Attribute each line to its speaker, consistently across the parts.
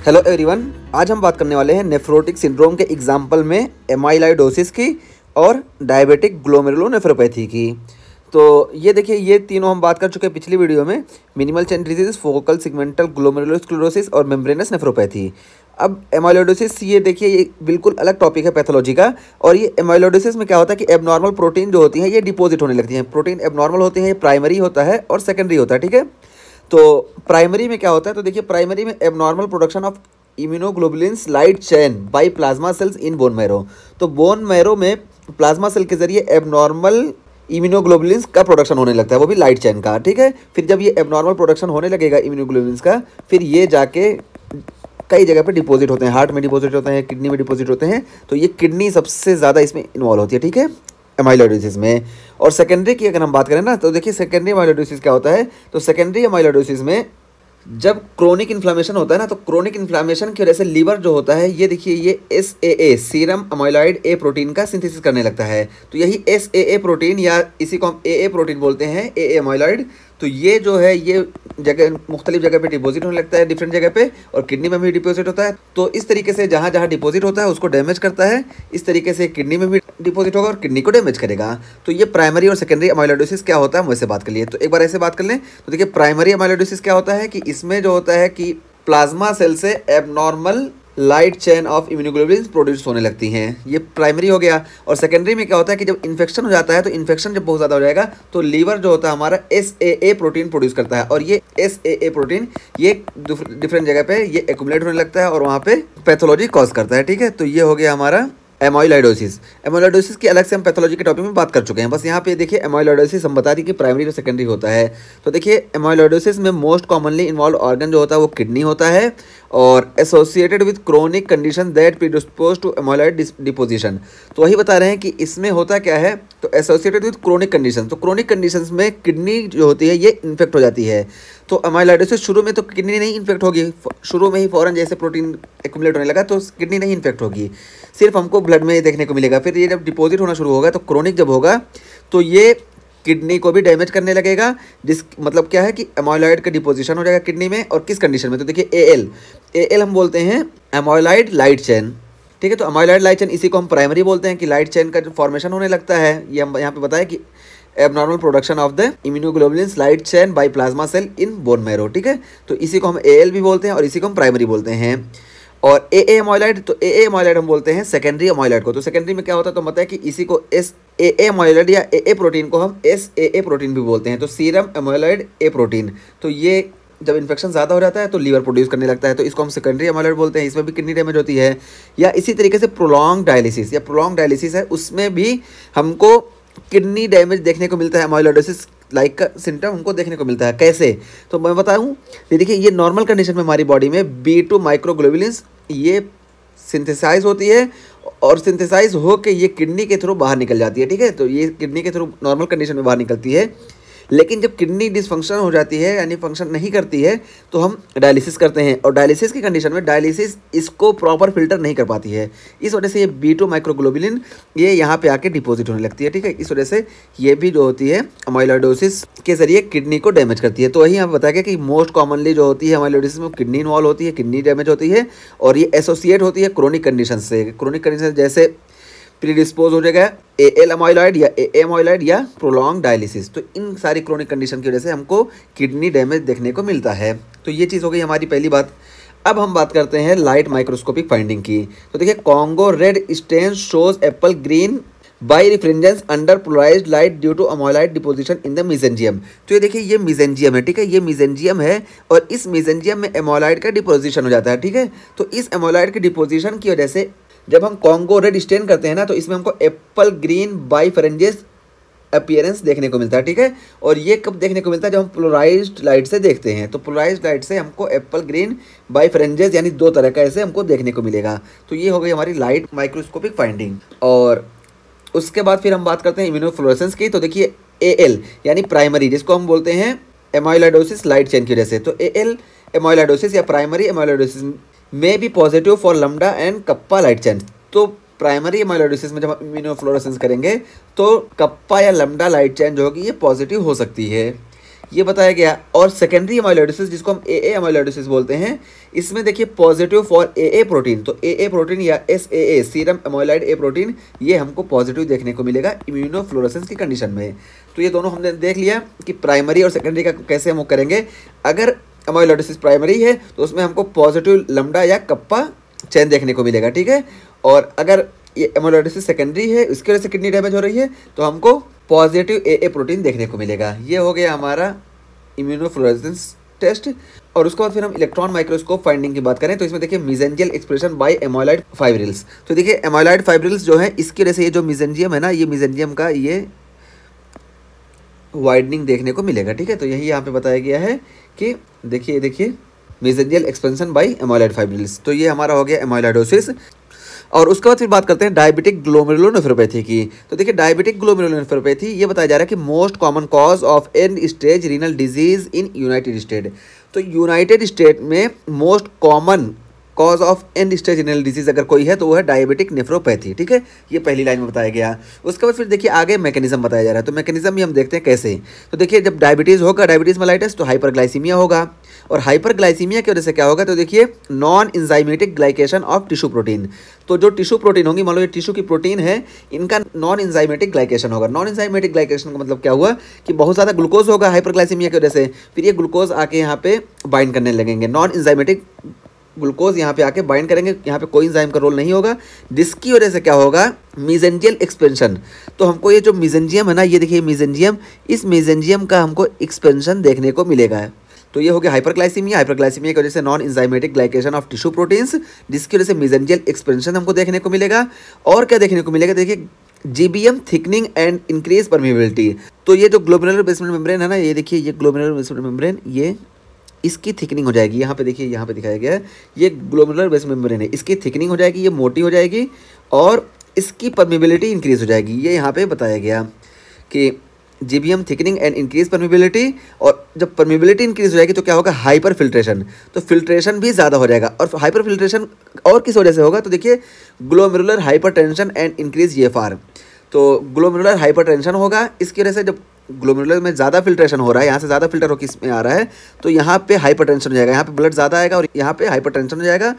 Speaker 1: Hello everyone, आज हम बात करने वाले हैं नेफ्रोटिक सिंड्रोम के एग्जाम्पल में एमाइलोइडोसिस की और डायबिटिक ग्लोमेरुलोनेफ्रोपैथी की। तो ये देखिए, ये तीनों हम बात कर चुके हैं पिछली वीडियो में, minimal change disease, focal segmental glomerulosclerosis और मेम्ब्रेनस नेफ्रोपैथी। अब एमाइलोइडोसिस, ये देखिए, ये बिल्कुल अलग टॉपिक है पैथोलॉजी का। और ये एमाइलोइडोसिस में क्या होता है कि एबनॉर्मल प्रोटीन जो होती हैं ये डिपॉजिट होने लगती हैं। प्रोटीन एबनॉर्मल होते हैं, ये प्राइमरी होता है और सेकेंडरी होता है, ठीक है। तो प्राइमरी में क्या होता है, तो देखिए प्राइमरी में abnormal production of immunoglobulins light chain by plasma cells in bone marrow. तो बोन मैरो में प्लाज्मा सेल के जरिए एबनॉर्मल इम्यूनोग्लोबुलिन्स का प्रोडक्शन होने लगता है, वो भी लाइट चेन का, ठीक है। फिर जब ये एबनॉर्मल प्रोडक्शन होने लगेगा इम्यूनोग्लोबुलिन्स का, फिर ये जाके कई जगह पे डिपॉजिट होते हैं, हार्ट में डिपॉजिट होते हैं, किडनी में डिपॉजिट होते हैं। तो ये किडनी सबसे ज़्यादा इसमें इन्वॉल्व होती है, ठीक है, एमाइलोइडोसिस में। और सेकेंडरी की अगर हम बात करें ना, तो देखिए सेकेंडरी एमाइलोइडोसिस क्या होता है। तो सेकेंडरी एमाइलोइडोसिस में जब क्रोनिक इन्फ्लामेशन होता है ना, तो क्रोनिक इन्फ्लामेशन की वजह से लीवर जो होता है, ये देखिए, ये SAA सीरम अमाइलॉइड ए प्रोटीन का सिंथेसिस करने लगता है। तो यही SAA प्रोटीन, या इसी को हम AA प्रोटीन बोलते हैं, AA अमाइलॉइड, तो ये जो है ये जगह मुख्तलिफ जगह पे डिपॉजिट होने लगता है, डिफरेंट जगह पे, और किडनी में भी डिपॉजिट होता है। तो इस तरीके से जहाँ जहाँ डिपॉजिट होता है उसको डैमेज करता है, इस तरीके से किडनी में भी डिपॉजिट होगा और किडनी को डैमेज करेगा। तो ये प्राइमरी और सेकेंडरी अमाइलोइडोसिस क्या होता है, हम वैसे बात कर लिए। तो एक बार ऐसे बात कर लें, तो देखिए प्राइमरी अमाइलोइडोसिस क्या होता है कि इसमें जो होता है कि प्लाज्मा सेल से abnormal light chain of immunoglobulins produce होने लगती हैं, ये प्राइमरी हो गया। और सेकेंडरी में क्या होता है कि जब इन्फेक्शन हो जाता है, तो इन्फेक्शन जब बहुत ज़्यादा हो जाएगा तो लीवर जो होता है हमारा SAA प्रोटीन प्रोड्यूस करता है, और ये SAA प्रोटीन ये डिफरेंट जगह पे ये एक्युमुलेट होने लगता है और वहाँ पे पैथोलॉजी कॉज करता है, ठीक है। तो ये हो गया हमारा एमाइलोइडोसिस। एमाइलोइडोसिस की अलग से हम पैथोलॉजी के टॉपिक में बात कर चुके हैं। बस यहाँ पे देखिए एमाइलोइडोसिस हम बता दी कि प्राइमरी और सेकेंडरी होता है। तो देखिए एमाइलोइडोसिस में मोस्ट कॉमनली इन्वॉल्व ऑर्गन जो होता है वो किडनी होता है, और associated with chronic condition that predispose to amyloid deposition. तो वही बता रहे हैं कि इसमें होता क्या है, तो एसोसिएटेड विद क्रोनिक कंडीशन, तो क्रोनिक कंडीशंस में किडनी जो होती है ये इन्फेक्ट हो जाती है। तो अमाइलोइडोसिस शुरू में तो किडनी नहीं इन्फेक्ट होगी, शुरू में ही फ़ौरन जैसे प्रोटीन एक्युमुलेट होने लगा तो किडनी नहीं इन्फेक्ट होगी, सिर्फ हमको ब्लड में देखने को मिलेगा। फिर ये जब डिपॉजिट होना शुरू होगा, तो क्रोनिक जब होगा तो ये किडनी को भी डैमेज करने लगेगा, जिस मतलब क्या है कि एमाइलॉइड का डिपोजिशन हो जाएगा किडनी में। और किस कंडीशन में, तो देखिए AL हम बोलते हैं एमाइलॉइड लाइट चेन, ठीक है। तो अमाइलॉइड लाइट चेन, इसी को हम प्राइमरी बोलते हैं कि लाइट चेन का जो फॉर्मेशन होने लगता है, ये हम यहाँ पे बताया कि abnormal production of the immunoglobulins light chain by plasma cell in bone marrow, ठीक है। तो इसी को हम AL भी बोलते हैं और इसी को हम प्राइमरी बोलते हैं। और AA अमाइलॉइड, तो AA अमाइलॉइड हम बोलते हैं सेकेंडरी अमाइलॉइड को। तो सेकेंडरी में क्या होता है, तो बताया कि इसी को SAA अमाइलॉइड या AA प्रोटीन को हम SAA प्रोटीन भी बोलते हैं, तो सीरम अमाइलॉइड A प्रोटीन। तो ये जब इन्फेक्शन ज़्यादा हो जाता है तो लीवर प्रोड्यूस करने लगता है, तो इसको हम सेकेंडरी अमाइलॉइड बोलते हैं। इसमें भी किडनी डैमेज होती है। या इसी तरीके से प्रोलॉन्ग डायलिसिस, या प्रोलॉन्ग डायलिसिस है, उसमें भी हमको किडनी डैमेज देखने को मिलता है, एमाइलोइडोसिस लाइक का सिम्टम हमको देखने को मिलता है। कैसे, तो मैं बताऊं, देखिए ये नॉर्मल कंडीशन में हमारी बॉडी में B2 माइक्रोग्लोबुलिन्स ये सिंथेसाइज होती है, और सिंथेसाइज हो के ये किडनी के थ्रू बाहर निकल जाती है, ठीक है। तो ये किडनी के थ्रू नॉर्मल कंडीशन में बाहर निकलती है। लेकिन जब किडनी डिसफंक्शन हो जाती है, यानी फंक्शन नहीं करती है, तो हम डायलिसिस करते हैं। और डायलिसिस की कंडीशन में डायलिसिस इसको प्रॉपर फिल्टर नहीं कर पाती है, इस वजह से ये B2 माइक्रोग्लोबुलिन ये यहाँ पे आके डिपॉजिट होने लगती है, ठीक है। इस वजह से ये भी जो होती है अमाइलोइडोसिस के जरिए किडनी को डैमेज करती है। तो वही यहाँ बताया कि मोस्ट कॉमनली जो होती है अमाइलोइडोसिस में किडनी इन्वॉल्व होती है, किडनी डैमेज होती है, और ये एसोसिएट होती है क्रोनिक कंडीशन से। क्रोनिक कंडीशन जैसे प्रीडिस्पोज हो जाएगा AL अमाइलॉइड या AA अमाइलॉइड या प्रोलॉन्ग डायलिसिस। तो इन सारी क्रोनिक कंडीशन की वजह से हमको किडनी डैमेज देखने को मिलता है। तो ये चीज़ हो गई हमारी पहली बात। अब हम बात करते हैं लाइट माइक्रोस्कोपिक फाइंडिंग की। तो देखिए Congo red stain shows apple green birefringence under polarised light due to amyloid deposition in the mesangium. तो ये देखिए ये मेसेंजियम है, ठीक है, ये मेसेंजियम है, और इस मेसेंजियम में अमाइलॉइड का डिपोजिशन हो जाता है, ठीक है। तो इस अमाइलॉइड के डिपोजिशन की वजह से जब हम कॉन्गो रेड स्टेन करते हैं ना, तो इसमें हमको एप्पल ग्रीन बाइफरेंजेस अपीयरेंस देखने को मिलता है, ठीक है। और ये कब देखने को मिलता है, जब हम पोलराइज्ड लाइट से देखते हैं। तो पोलराइज्ड लाइट से हमको एप्पल ग्रीन बाइफरेंजेस यानी दो तरह का ऐसे हमको देखने को मिलेगा। तो ये हो गई हमारी लाइट माइक्रोस्कोपिक फाइंडिंग। और उसके बाद फिर हम बात करते हैं इम्यूनोफ्लोरेसेंस की। तो देखिए AL यानी प्राइमरी, जिसको हम बोलते हैं एमाइलोइडोसिस लाइट चेन की वजह से। तो AL एमाइलोइडोसिस या प्राइमरी एमाइलोइडोसिस में भी positive for lambda and kappa light chain. तो प्राइमरी एमाइलोइडोसिस में जब हम इम्यूनोफ्लोरेसेंस करेंगे तो कप्पा या लैम्डा लाइट चेन जो होगी ये पॉजिटिव हो सकती है। ये बताया गया। और सेकेंडरी एमाइलोइडोसिस जिसको हम AA एमाइलोइडोसिस बोलते हैं, इसमें देखिए पॉजिटिव फॉर AA प्रोटीन, तो AA प्रोटीन या SAA serum amyloid A protein, ये हमको पॉजिटिव देखने को मिलेगा इम्यूनोफ्लोरेसेंस की कंडीशन में। तो ये दोनों हमने देख लिया कि प्राइमरी और सेकेंडरी का कैसे हम करेंगे। अगर एमाइलोइडोसिस प्राइमरी है तो उसमें हमको पॉजिटिव लैम्डा या कप्पा चेन देखने को मिलेगा, ठीक है। और अगर ये एमाइलोइडोसिस सेकेंडरी है, इसकी वजह से किडनी डैमेज हो रही है, तो हमको पॉजिटिव AA प्रोटीन देखने को मिलेगा। ये हो गया हमारा इम्यूनोफ्लोरेसेंस टेस्ट। और उसके बाद फिर हम इलेक्ट्रॉन माइक्रोस्कोप फाइंडिंग की बात करें तो इसमें देखिए mesangial expression by amyloid fibrils. तो देखिए एमाइलॉइड फाइब्रिल्स जो है, इसकी वजह से ये जो मेसेंजियम है ना, ये मेसेंजियम का ये वाइडनिंग देखने को मिलेगा, ठीक है। तो यही यहाँ पे बताया गया है कि देखिए mesangial expansion by amyloid fibrils. तो ये हमारा हो गया एमाइलॉइडोसिस। और उसके बाद फिर बात करते हैं डायबिटिक ग्लोमेरुलोनेफ्रोपैथी की। तो देखिए डायबिटिक ग्लोमेरुलोनेफ्रोपैथी ये बताया जा रहा है कि most common cause of and stage renal disease in United state. तो यूनाइटेड स्टेट में most common cause of and stage renal disease अगर कोई है तो वो है डायबिटिक नेफ्रोपैथी, ठीक है। ये पहली लाइन में बताया गया। उसके बाद फिर देखिए आगे मैकेनिज्म बताया जा रहा है। तो मैकेनिज्म भी हम देखते हैं कैसे। तो देखिए जब डायबिटीज़ होगा, डायबिटीज मेलाइटिस, तो हाइपरग्लाइसीमिया होगा। और हाइपरग्लाइसीमिया की वजह से क्या होगा, तो देखिए non enzymatic glycation of tissue protein. तो जो टिश्यू प्रोटीन होंगी, मान लो ये टिश्यू की प्रोटीन है, इनका नॉन इंजाइमेटिक ग्लाइकेशन होगा। नॉन इंजाइमेटिक ग्लाइकेशन का मतलब क्या हुआ कि बहुत ज़्यादा ग्लूकोज होगा हाइपरग्लाइसीमिया की वजह से, फिर ये ग्लूकोज आके यहाँ पे बाइंड करने लगेंगे। नॉन इंजाइमेटिक ग्लूकोज यहाँ पे आके बाइंड करेंगे, यहाँ पे कोई इंजाइम का रोल नहीं होगा, जिसकी वजह से क्या होगा, मेसेंजियल एक्सपेंशन। तो हमको ये जो मेसेंजियम है ना, ये देखिए मेसेंजियम, इस मेसेंजियम का हमको एक्सपेंशन देखने को मिलेगा। तो ये हो गया हाइपरग्लाइसीमिया। हाइपरग्लाइसीमिया की वजह से non enzymatic glycation of tissue proteins, जिसकी वजह से मेसेंजियल एक्सपेंशन हमको देखने को मिलेगा। और क्या देखने को मिलेगा, देखिए GBM thickening and increase permeability. तो ये जो ग्लोमेरुलर बेसमेंट मेम्ब्रेन है ना, ये देखिए ये ग्लोमेरुलर बेसमेंट मेम्ब्रेन, ये इसकी थिकनिंग हो जाएगी। यहाँ पे देखिए, यहाँ पे दिखाया गया है, ये ग्लोमेरुलर बेसमेंट मेम्ब्रेन है, इसकी थिकनिंग हो जाएगी, ये मोटी हो जाएगी और इसकी परमिबिलिटी इंक्रीज हो जाएगी। ये यहाँ पे बताया गया कि GBM thickening and increase permeability. और जब परमिबिलिटी इंक्रीज हो जाएगी तो क्या होगा, हाइपर फिल्ट्रेशन। तो फिल्ट्रेशन भी ज़्यादा हो जाएगा। और हाइपर फिल्ट्रेशन और किस वजह से होगा, तो देखिए glomerular hypertension and increase GFR। तो ग्लोमेरुलर हाइपरटेंशन होगा, इसकी वजह से जब ग्लोमेरुलर में ज़्यादा फिल्ट्रेशन हो रहा है, यहाँ से ज़्यादा फिल्टर होकर इसमें आ रहा है, तो यहाँ पे हाइपरटेंशन हो जाएगा, यहाँ पे ब्लड ज़्यादा आएगा और यहाँ पे हाइपरटेंशन हो जाएगा।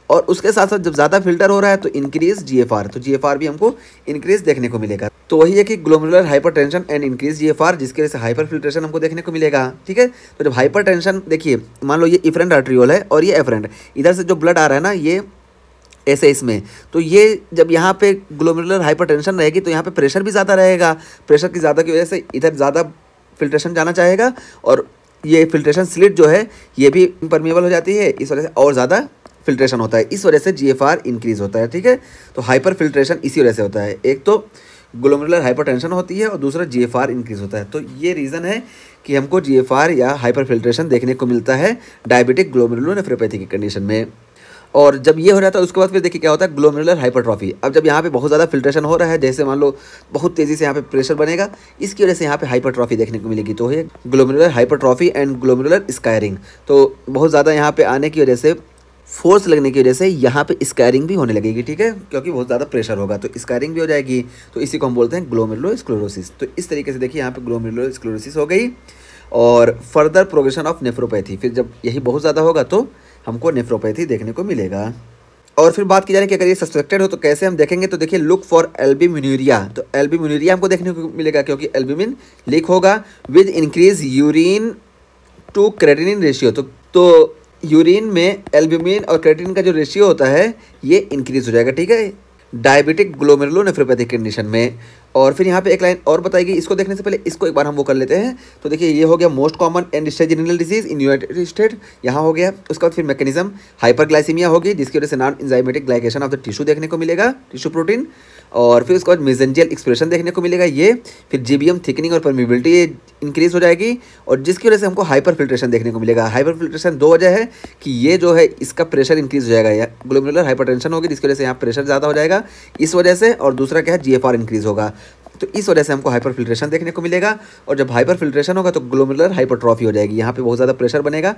Speaker 1: और उसके साथ साथ जब ज़्यादा फिल्टर हो रहा है तो इंक्रीज GFR, तो GFR भी हमको इंक्रीज देखने को मिलेगा। तो वही है कि glomerular hypertension and increase GFR, जिसकी वजह से हाइपर फिल्ट्रेशन हमको देखने को मिलेगा, ठीक है। तो जब हाइपरटेंशन, देखिए मान लो ये इफरेंट आर्ट्रियोल है और ये एफरेंट, इधर से जो ब्लड आ रहा है ना, ये ऐसे इसमें, तो ये जब यहाँ पे ग्लोमेरुलर हाइपरटेंशन रहेगी तो यहाँ पे प्रेशर भी ज़्यादा रहेगा। प्रेशर की ज़्यादा की वजह से इधर ज़्यादा फिल्ट्रेशन जाना चाहेगा और ये फिल्ट्रेशन स्लिट जो है ये भी इम्परमेबल हो जाती है, इस वजह से और ज़्यादा फिल्ट्रेशन होता है, इस वजह से GFR इंक्रीज होता है, ठीक है। तो हाइपर फिल्ट्रेशन इसी वजह से होता है, एक तो ग्लोमेरुलर हाइपरटेंशन होती है और दूसरा GFR इंक्रीज होता है। तो ये रीज़न है कि हमको GFR या हाइपर फिल्ट्रेशन देखने को मिलता है डायबिटिक ग्लोमेरुलोनेफ्रोपैथी की कंडीशन में। और जब ये हो जाता है उसके बाद फिर देखिए क्या होता है, ग्लोमेरुलर हाइपरट्रॉफी। अब जब यहाँ पे बहुत ज़्यादा फिल्ट्रेशन हो रहा है, जैसे मान लो बहुत तेज़ी से यहाँ पे प्रेशर बनेगा, इसकी वजह से यहाँ पे हाइपरट्रॉफी देखने को मिलेगी। तो ये ग्लोमेरुलर हाइपरट्रॉफी एंड ग्लोमेरुलर स्कायरिंग। तो बहुत ज़्यादा यहाँ पे आने की वजह से, फोर्स लगने की वजह से यहाँ पे स्कायरिंग भी होने लगेगी, ठीक है, क्योंकि बहुत ज़्यादा प्रेशर होगा तो स्कायरिंग भी हो जाएगी। तो इसी को हम बोलते हैं ग्लोमेरुलोस्क्लेरोसिस। तो इस तरीके से देखिए यहाँ पे ग्लोमेरुलोस्क्लेरोसिस हो गई। और फर्दर प्रोग्रेशन ऑफ नेफ्रोपैथी, फिर जब यही बहुत ज़्यादा होगा तो हमको नेफ्रोपैथी देखने को मिलेगा। और फिर बात की जा रही है कि अगर ये सस्पेक्टेड हो तो कैसे हम देखेंगे, तो देखिए लुक फॉर एल्ब्यूमिनुरिया। तो एल्ब्यूमिनुरिया हमको देखने को मिलेगा क्योंकि एल्ब्यूमिन लीक होगा with increase urine to creatinine ratio. तो यूरिन में एल्ब्यूमिन और क्रेटिनिन का जो रेशियो होता है ये इंक्रीज हो जाएगा, ठीक है, डायबिटिक ग्लोमेरुलोनेफ्रोपैथी कंडीशन में। और फिर यहाँ पे एक लाइन और बताई गई, इसको देखने से पहले इसको एक बार हम वो कर लेते हैं। तो देखिए ये हो गया most common and stage renal disease in United state, यहाँ हो गया। उसके बाद फिर मैकेनिज्म हाइपरग्लाइसीमिया होगी, जिसकी वजह से non enzymatic glycation of the tissue देखने को मिलेगा, टिश्यू प्रोटीन। और फिर उसके बाद मेसेंजियल एक्सप्रेशन देखने को मिलेगा ये, फिर GBM थिकनिंग और परमिबिलिटी इंक्रीज हो जाएगी और जिसकी वजह से हमको हाइपर फिल्ट्रेशन देखने को मिलेगा। हाइपर फिल्ट्रेशन दो वजह है कि ये जो है इसका प्रेशर इंक्रीज हो जाएगा, या ग्लोमेरुलर हाइपरटेंशन होगी जिसकी वजह से यहाँ प्रेशर ज़्यादा हो जाएगा इस वजह से, और दूसरा क्या है GFR इंक्रीज होगा। तो इस वजह से हमको हाइपर फिल्ट्रेशन देखने को मिलेगा। और जब हाइपर फिल्ट्रेशन होगा तो ग्लोमेरुलर हाइपरट्रॉफी हो जाएगी। यहाँ पे बहुत ज़्यादा प्रेशर बनेगा,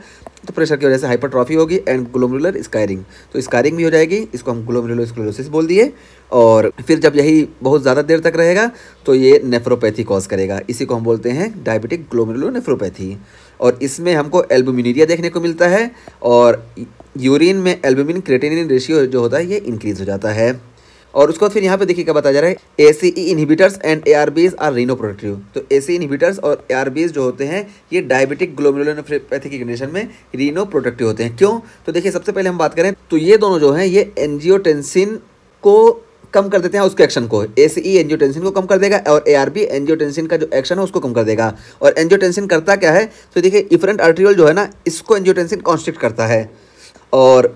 Speaker 1: तो प्रेशर की वजह से हाइपरट्रॉफी होगी एंड ग्लोमेरुलर स्कायरिंग, तो स्कायरिंग भी हो जाएगी। इसको हम ग्लोमेरुलोस्क्लेरोसिस बोल दिए। और फिर जब यही बहुत ज़्यादा देर तक रहेगा तो ये नेफ्रोपैथी कॉज करेगा। इसी को हम बोलते हैं डायबिटिक ग्लोमेरुलोनेफ्रोपैथी। और इसमें हमको एल्बुमिनुरिया देखने को मिलता है और यूरिन में एल्बुमिन क्रेटिनिन रेशियो जो होता है ये इंक्रीज हो जाता है। और उसके बाद फिर यहाँ पे देखिए क्या बताया जा रहा है, ACE inhibitors and ARBs are renoprotective. तो ACE इनहिबिटर्स और ARBs जो होते हैं ये डायबिटिक ग्लोमेरुलोनेफ्रोपैथी की कंडीशन में रीनोप्रोटेक्टिव होते हैं। क्यों? तो देखिए सबसे पहले हम बात करें तो ये दोनों जो हैं ये एंजियोटेंसिन को कम कर देते हैं, उसके एक्शन को। ACE एंजियोटेंसिन को कम कर देगा और ARB एंजियोटेंसिन का जो एक्शन है उसको कम कर देगा। और एंजियोटेंसिन करता क्या है, तो देखिए इफरेंट आर्टरियोल जो है ना इसको एंजियोटेंसिन कॉन्स्ट्रिक्ट करता है। और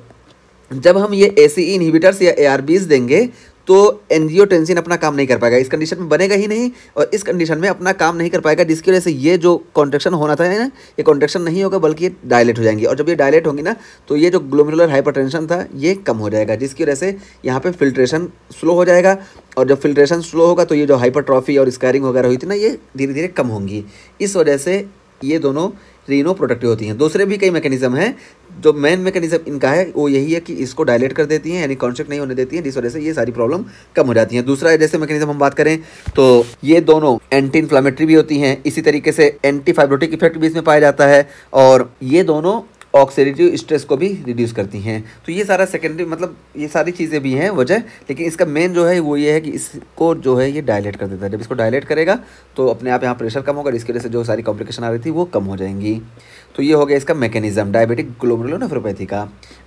Speaker 1: जब हम ये ACE इनहिबिटर्स या ARBs देंगे तो एंजियोटेंसिन अपना काम नहीं कर पाएगा, इस कंडीशन में बनेगा ही नहीं और इस कंडीशन में अपना काम नहीं कर पाएगा, जिसकी वजह से ये जो कॉन्ट्रैक्शन होना था ना ये कॉन्ट्रैक्शन नहीं होगा बल्कि ये डायलेट हो जाएंगी। और जब ये डायलेट होंगी ना तो ये जो ग्लोमेरुलर हाइपरटेंशन था ये कम हो जाएगा, जिसकी वजह से यहाँ पे फिल्ट्रेशन स्लो हो जाएगा। और जब फिल्ट्रेशन स्लो होगा तो ये जो हाइपरट्रॉफी और स्कायरिंग वगैरह हुई थी ना ये धीरे धीरे कम होंगी। इस वजह से ये दोनों रीनोप्रोटेक्टिव होती हैं। दूसरे भी कई मैकेनिज्म हैं, जो मेन मैकेनिज्म इनका है वो यही है कि इसको डायलेट कर देती हैं, यानी कॉन्स्ट्रिक्ट नहीं होने देती हैं, जिस वजह से ये सारी प्रॉब्लम कम हो जाती हैं। दूसरा जैसे मैकेनिज्म हम बात करें तो ये दोनों एंटी इन्फ्लामेटरी भी होती हैं, इसी तरीके से एंटी फाइब्रोटिक इफेक्ट भी इसमें पाया जाता है और ये दोनों ऑक्सीडेटिव स्ट्रेस को भी रिड्यूस करती हैं। तो ये सारा सेकेंडरी मतलब ये सारी चीज़ें भी हैं वजह, लेकिन इसका मेन जो है वो ये है कि इसको जो है ये डायलेट कर देता है। जब इसको डायलेट करेगा तो अपने आप यहाँ प्रेशर कम होगा, इसकी वजह से जो सारी कॉम्प्लिकेशन आ रही थी वो कम हो जाएंगी। तो ये हो गया इसका मैकेनिज्म डायबिटिक ग्लोमेरुलोनेफ्रोपैथी का।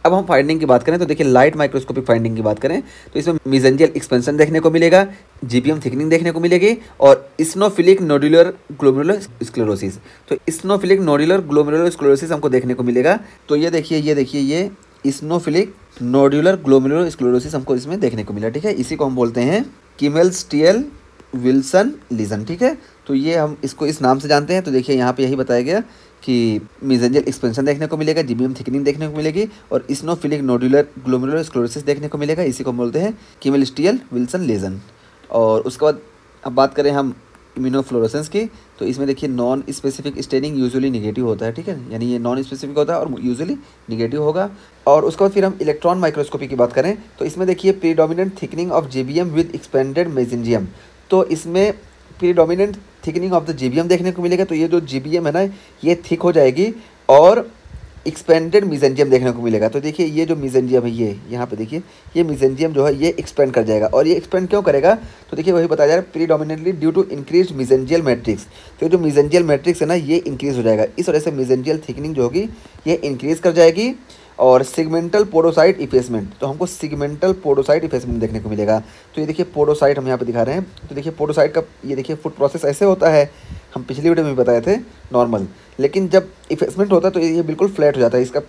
Speaker 1: अब हम फाइंडिंग की बात करें तो देखिए लाइट माइक्रोस्कोपिक फाइंडिंग की बात करें तो इसमें मेसेंजियल एक्सपेंशन देखने को मिलेगा, GBM थिकनिंग देखने को मिलेगी और इस्नोफिलिक नोडुलर ग्लोमेरुलोस्क्लेरोसिस। तो इस्नोफिलिक नोडुलर ग्लोमेरुलोस्क्लेरोसिस हमको देखने को मिलेगा। तो ये देखिए ये इस्नोफिलिक नोडुलर ग्लोमेरुलोस्क्लेरोसिस हमको इसमें देखने को मिला। ठीक है, इसी को हम बोलते हैं किमेल-स्टीयल विल्सन लीजन। ठीक है, तो ये हम इसको इस नाम से जानते हैं। तो देखिए यहाँ पे यही बताया गया कि मेसेंजियल एक्सपेंशन देखने को मिलेगा, GBM थिकनिंग देखने को मिलेगी और इस्नोफिलिक नोडुलर ग्लोमेरुलोस्क्लेरोसिस देखने को मिलेगा। इसी को हम बोलते हैं किमेल-स्टीयल विल्सन लीजन। और उसके बाद अब बात करें हम इम्यूनोफ्लोरेसेंस की, तो इसमें देखिए non specific staining usually negative होता है। ठीक है, यानी ये नॉन स्पेसिफिक होता है और यूजुअली निगेटिव होगा। और उसके बाद फिर हम इलेक्ट्रॉन माइक्रोस्कोपी की बात करें तो इसमें देखिए predominant thickening of GBM with expanded mesangium. तो इसमें predominant thickening of the GBM देखने को मिलेगा। तो ये जो GBM है ना ये थिक हो जाएगी और एक्सपेंडेड मेसेंजियम देखने को मिलेगा। तो देखिए ये जो मेसेंजियम है ये यहाँ पे देखिए ये मेसेंजियम जो है ये एक्सपेंड कर जाएगा। और ये एक्सपेंड क्यों करेगा, तो देखिए वही बताया जा रहा है predominantly due to increase mesangial matrix. तो जो मेसेंजियल मैट्रिक्स है ना ये इंक्रीज हो जाएगा, इस वजह से मेसेंजियल थिकनिंग जो होगी ये इंक्रीज कर जाएगी। और सिगमेंटल पोडोसाइट इफेसमेंट, तो हमको सिगमेंटल पोडोसाइट इफेसमेंट देखने को मिलेगा। तो ये देखिए पोडोसाइट हम यहाँ पे दिखा रहे हैं। तो देखिए पोडोसाइट का ये देखिए फुट प्रोसेस ऐसे होता है, हम पिछली वीडियो में बताए थे नॉर्मल, लेकिन जब इफेसमेंट होता है तो ये बिल्कुल फ्लैट हो जाता है। इसका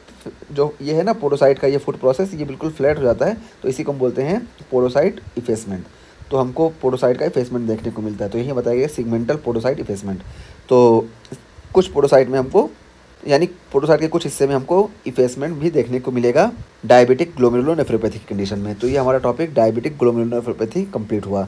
Speaker 1: जो ये है ना पोडोसाइट का ये फुट प्रोसेस ये बिल्कुल फ्लैट हो जाता है, तो इसी को हम बोलते हैं पोडोसाइट इफेसमेंट। तो हमको पोडोसाइट का इफेसमेंट देखने को मिलता है। तो यही बताया गया सिगमेंटल पोडोसाइट इफेसमेंट। तो कुछ पोडोसाइट में हमको यानी पोडोसाइट के कुछ हिस्से में हमको इफेसमेंट भी देखने को मिलेगा डायबिटिक ग्लोमेरुलोनेफ्रोपैथी की कंडीशन में। तो ये हमारा टॉपिक डायबिटिक ग्लोमेरुलोनेफ्रोपैथी कंप्लीट हुआ।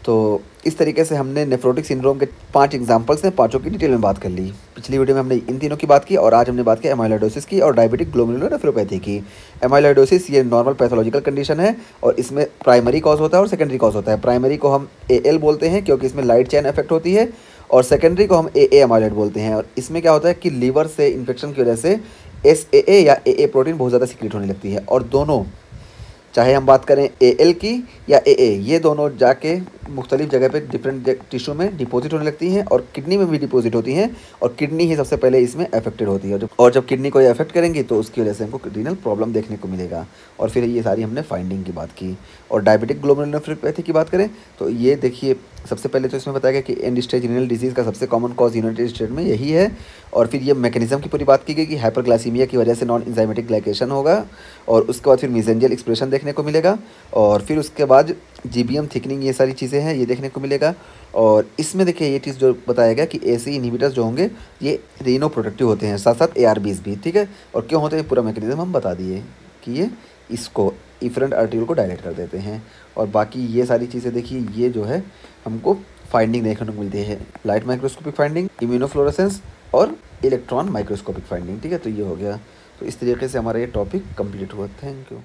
Speaker 1: तो इस तरीके से हमने नेफ्रोटिक सिंड्रोम के 5 एग्जांपल्स हैं, पांचों की डिटेल में बात कर ली। पिछली वीडियो में हमने इन तीनों की बात की और आज हमने बात की एमाइलोइडोसिस की और डायबिटिक ग्लोमेरुलोनेफ्रोपैथी की। एमाइलोइडोसिस ये नॉर्मल पैथोलॉजिकल कंडीशन है और इसमें प्राइमरी कॉज होता है और सेकेंडरी कॉज होता है। प्राइमरी को हम AL बोलते हैं क्योंकि इसमें लाइट चेन इफेक्ट होती है और सेकेंडरी को हम AA एमाइलॉइड बोलते हैं। और इसमें क्या होता है कि लीवर से इन्फेक्शन की वजह से SAA या AA प्रोटीन बहुत ज़्यादा सीक्रेट होने लगती है और दोनों चाहे हम बात करें AL की या AA ये दोनों जाके मुख्तलिफ जगह पे डिफरेंट टिश्यू में डिपॉजिट होने लगती हैं और किडनी में भी डिपॉजिट होती हैं और किडनी ही सबसे पहले इसमें अफेक्टेड होती है। और जब किडनी को ये अफेक्ट करेंगी तो उसकी वजह से हमको रीनल प्रॉब्लम देखने को मिलेगा। और फिर ये सारी हमने फाइंडिंग की बात की। और डायबिटिक ग्लोमेरुलोनेफ्रोपैथी की बात करें तो ये देखिए सबसे पहले तो इसमें बताया गया कि एंड स्टेज रीनल डिजीज़ का सबसे कॉमन कॉज यूनाइटेड स्टेट में यही है। और फिर ये मैकेनिज्म की पूरी बात की गई कि हाइपरग्लाइसीमिया की वजह से नॉन एंजाइमेटिक ग्लाइकेशन होगा और उसके बाद फिर मेसेंजियल एक्सप्रेशन देखने को मिलेगा और फिर उसके बाद GBM थिकनिंग ये सारी चीज़ें हैं ये देखने को मिलेगा। और इसमें देखिए ये चीज़ जो बताया गया कि ACE इनहिबिटर्स जो होंगे ये रीनोप्रोटेक्टिव होते हैं, साथ साथ ARBs भी। ठीक है, और क्यों होते हैं पूरा मैकेनिज्म हम बता दिए कि ये इसको इफरेंट आर्टरियल को डायलेट कर देते हैं। और बाकी ये सारी चीज़ें देखिए ये जो है हमको फाइंडिंग देखने को मिलती है, लाइट माइक्रोस्कोपिक फाइंडिंग, इम्यूनोफ्लोरेसेंस और इलेक्ट्रॉन माइक्रोस्कोपिक फाइंडिंग। ठीक है, तो ये हो गया। तो इस तरीके से हमारा ये टॉपिक कंप्लीट हुआ। Thank you.